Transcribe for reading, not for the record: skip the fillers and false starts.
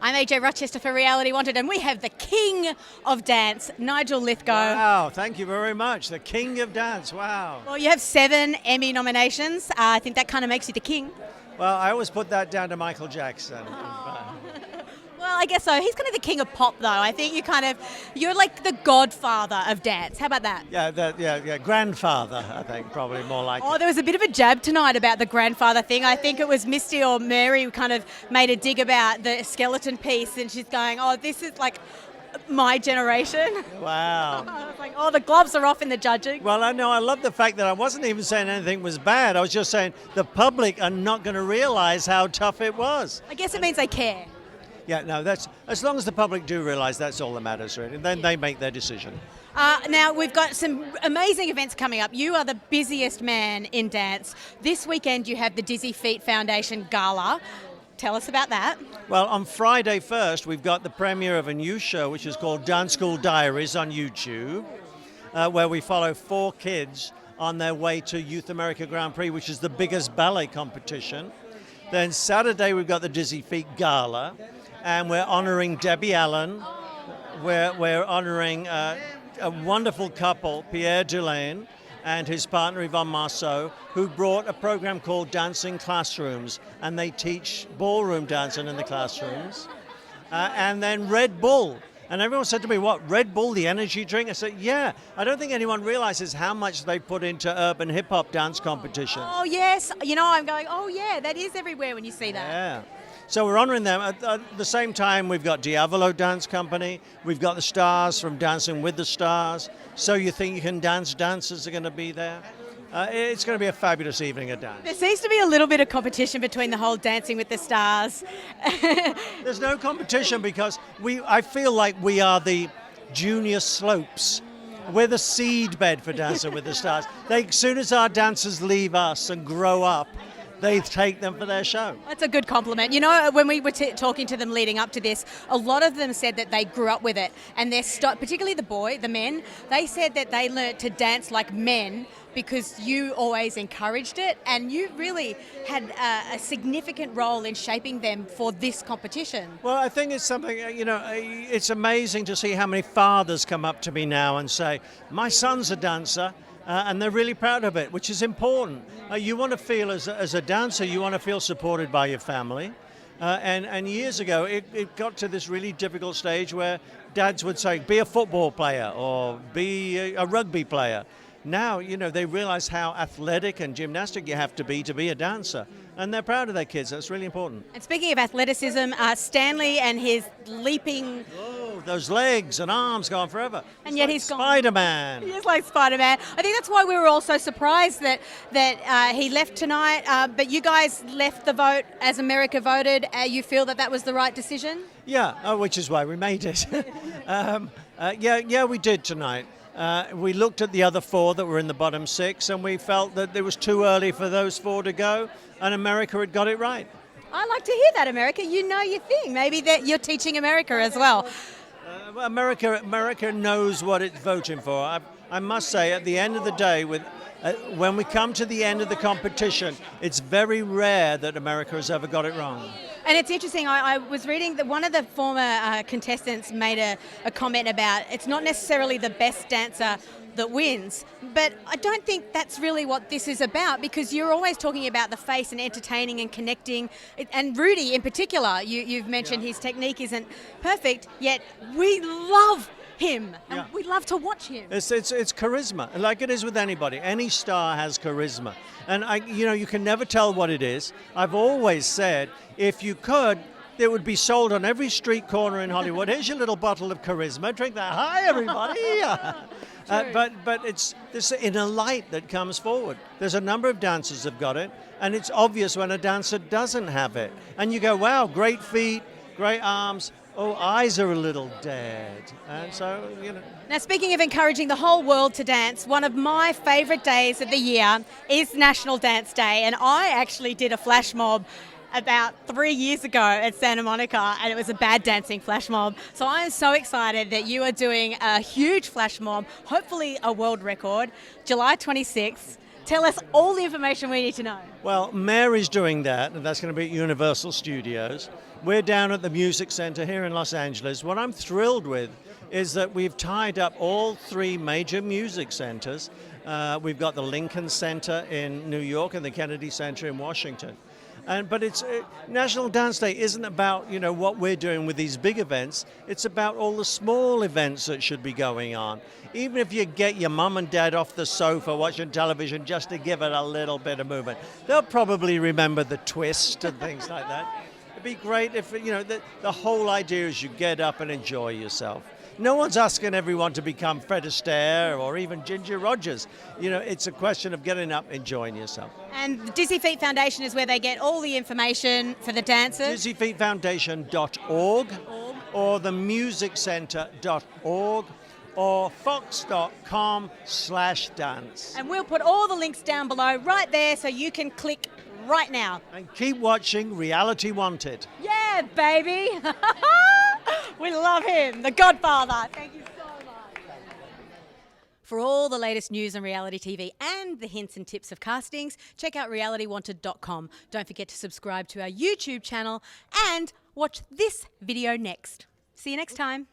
I'm Ajay Rochester for Reality Wanted, and we have the king of dance, Nigel Lythgoe. Wow, thank you very much. The king of dance, wow. Well, you have 7 Emmy nominations. I think that kind of makes you the king. Well, I always put that down to Michael Jackson. Well, I guess so. He's kind of the king of pop, though. I think you're like the godfather of dance. How about that? Yeah, grandfather, I think, probably more like. Oh, there was a bit of a jab tonight about the grandfather thing. I think it was Misty or Mary who kind of made a dig about the skeleton piece, and she's going, oh, this is like my generation. Wow. I was like, oh, the gloves are off in the judging. Well, I know, I love the fact that I wasn't even saying anything was bad. I was just saying the public are not going to realize how tough it was. I guess it means they care. Yeah, no, that's as long as the public do realize, that's all that matters, really. And then they make their decision. Now, we've got some amazing events coming up. You are the busiest man in dance. This weekend you have the Dizzy Feet Foundation Gala. Tell us about that. Well, on Friday first, we've got the premiere of a new show, which is called Dance School Diaries on YouTube, where we follow 4 kids on their way to Youth America Grand Prix, which is the biggest ballet competition. Then Saturday, we've got the Dizzy Feet Gala, and we're honoring Debbie Allen. We're honoring a wonderful couple, Pierre Delaine and his partner Yvonne Marceau, who brought a program called Dancing Classrooms, and they teach ballroom dancing in the classrooms. And then Red Bull. And everyone said to me, what, Red Bull, the energy drink? I said, yeah. I don't think anyone realizes how much they put into urban hip-hop dance competitions. Oh, yes. You know, I'm going, oh, yeah, that is everywhere when you see that. Yeah. So we're honoring them. At the same time, we've got Diavolo Dance Company. We've got the stars from Dancing with the Stars. So You Think You Can Dance dancers are going to be there. It's going to be a fabulous evening of dance. There seems to be a little bit of competition between the whole Dancing with the Stars. There's no competition because I feel like we are the junior slopes. We're the seed bed for Dancing with the Stars. As soon as our dancers leave us and grow up, they take them for their show. That's a good compliment. You know, when we were talking to them leading up to this, a lot of them said that they grew up with it, and particularly the men, they said that they learnt to dance like men because you always encouraged it, and you really had a significant role in shaping them for this competition. Well, I think it's something, it's amazing to see how many fathers come up to me now and say, my son's a dancer. And they're really proud of it, which is important. You want to feel, as a dancer, you want to feel supported by your family. And years ago, it got to this really difficult stage where dads would say, be a football player or be a rugby player. Now, they realize how athletic and gymnastic you have to be a dancer. And they're proud of their kids. That's really important. And speaking of athleticism, Stanley and his leaping... Oh, those legs and arms go on forever. And yet like he's gone. Spider-Man. He is like Spider-Man. I think that's why we were all so surprised that he left tonight. But you guys left the vote as America voted. You feel that was the right decision? Yeah, which is why we made it. We did tonight. We looked at the other 4 that were in the bottom 6, and we felt that it was too early for those 4 to go, and America had got it right. I like to hear that, America. You know your thing. Maybe that you're teaching America as well. America knows what it's voting for. I must say, at the end of the day, when we come to the end of the competition, it's very rare that America has ever got it wrong. And it's interesting, I was reading that one of the former contestants made a comment about it's not necessarily the best dancer that wins, but I don't think that's really what this is about, because you're always talking about the face and entertaining and connecting. And Rudy in particular, you've mentioned his technique isn't perfect, yet we love him, and we love to watch him. It's charisma, like it is with anybody. Any star has charisma, and you can never tell what it is. I've always said, if you could, it would be sold on every street corner in Hollywood. Here's your little bottle of charisma. Drink that. Hi, everybody. But it's this inner light that comes forward. There's a number of dancers that have got it, and it's obvious when a dancer doesn't have it. And you go, wow, great feet, great arms. Oh, eyes are a little dead. And so, Now, speaking of encouraging the whole world to dance, one of my favourite days of the year is National Dance Day. And I actually did a flash mob about 3 years ago at Santa Monica, and it was a bad dancing flash mob. So I am so excited that you are doing a huge flash mob, hopefully a world record, July 26th. Tell us all the information we need to know. Well, Mary's doing that, and that's going to be at Universal Studios. We're down at the Music Center here in Los Angeles. What I'm thrilled with is that we've tied up all three major music centers. We've got the Lincoln Center in New York and the Kennedy Center in Washington. But it's National Dance Day isn't about what we're doing with these big events. It's about all the small events that should be going on. Even if you get your mum and dad off the sofa watching television just to give it a little bit of movement, they'll probably remember the twist and things like that. It'd be great if the whole idea is you get up and enjoy yourself. No one's asking everyone to become Fred Astaire or even Ginger Rogers. It's a question of getting up, enjoying yourself. And the Dizzy Feet Foundation is where they get all the information for the dancers. DizzyFeetFoundation.org or themusiccentre.org or fox.com/dance. And we'll put all the links down below right there so you can click right now. And keep watching Reality Wanted. Yeah, baby. We love him, the Godfather. Thank you so much. For all the latest news on reality TV and the hints and tips of castings, check out realitywanted.com. Don't forget to subscribe to our YouTube channel and watch this video next. See you next time.